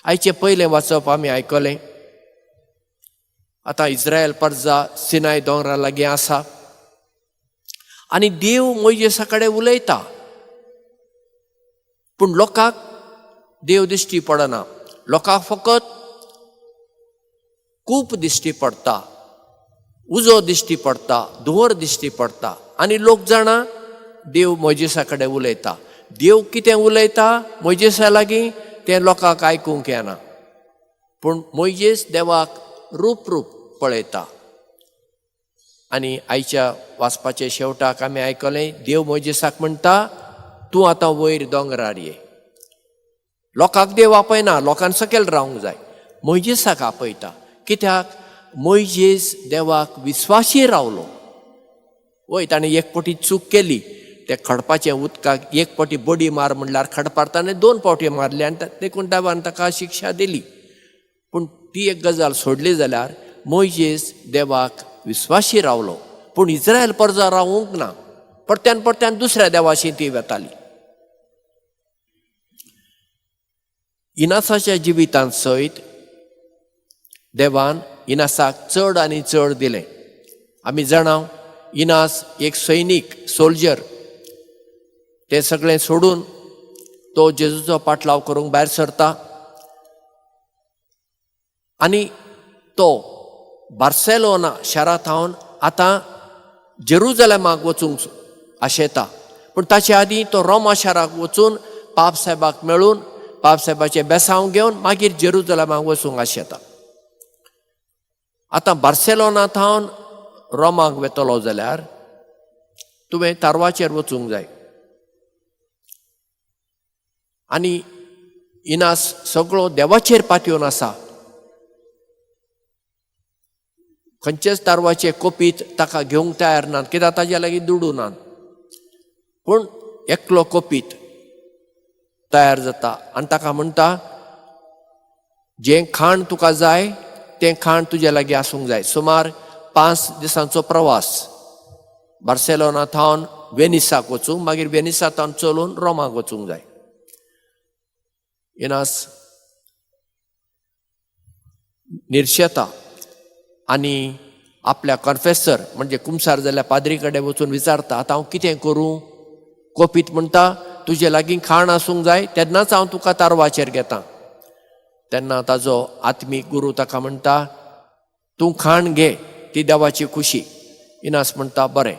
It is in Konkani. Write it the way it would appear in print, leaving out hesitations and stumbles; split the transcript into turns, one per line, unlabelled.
आयचे पयलें वाचप आमी आयकलें. आतां इस्रायल पर्जा सिनाय दोंगरा लागीं आसा आनी देव मोइजेसा कडेन उलयता, पूण लोकांक देव दिश्टी पडना. लोकांक फकत कूप दिश्टी पडटा, उजो दिश्टी पडटा, धुंवर दिश्टी पडटा आनी लोक जाणा देव मोइजेसा कडेन उलयता. देव कितें उलयता मोइजेसा लागीं तें लोकांक आयकूंक येना, पूण मोइजेस देवाक रूप पळयता. आनी आयच्या वाचपाच्या शेवटाक आमी आयकलें, देव मोइजेसाक म्हणटा, तूं आतां वयर दोंगरार ये. लोकांक देव आपयना, लोकांक सकयल रावंक जाय, मोइजेसाक आपयता. कित्याक मोइजेस देवाक विस्वाशी रावलो. वय ताणें एक पावटी चूक केली, ते खडपाचें उदकाक एक पावटी बडी मार म्हणल्यार खडपार ताणें 2 पावटी मारले आनी देखून देवान ताका शिक्षा दिली. पूण ती एक गजाल सोडली जाल्यार मोइजेस देवाक विस्वाशी रावलो, पूण इस्रायल पर्जा रावूंक ना. परत्यान दुसऱ्या देवाशी ती वताली. इनासाच्या जिवितांत सयत देवान इनासाक चड आनी चड दिलें. आमी जाणाव इनास एक सैनीक, सोल्जर. तें सगळें सोडून तो जेजूचो पाटलाव करूंक भायर सरता आनी तो बार्सेलोना शारांत हावन आतां जेरुजलेमाक वचूंक आशेता. पूण ताचे आदीं तो रोमा शाराक वचून पाप साहेबाक मेळून पाप साहेबाचें बेसांव घेवन मागीर जेरुजलेमाक वचूंक आशेता. आतां बार्सेलोनांत हावन रोमाक वेतलो जाल्यार तुवें तारवाचेर वचूंक जाय. आनी इनास सगळो देवाचेर पातयेवन आसा. खंयचेच तारवाचे कोपीत ताका घेवंक तयार नात, कित्याक ताजे लागीं दुडू नात. पूण एकलो कोपीत तयार जाता आनी ताका म्हणटा, जें खाण तुका जाय तें खाण तुजे लागीं आसूंक जाय. सुमार 5 दिसांचो प्रवास बार्सेलोनांत हावन वेनिसाक वचूंक, मागीर वेनिसांतल्यान चलून रोमाक वचूंक जाय. इनास निर्शेता आनी आपल्या कन्फेसर म्हणजे कुमसार जाल्यार पाद्री कडेन वचून विचारता, आतां हांव कितें करूं? कोपीत म्हणटा, तुजे लागीं खाण आसूंक जाय, तेन्नाच हांव तुका तारवाचेर घेतां. तेन्ना ताजो आत्मीक गुरू ताका म्हणटा, तूं खाण घे, ती देवाची खुशी. इनास म्हणटा, बरें.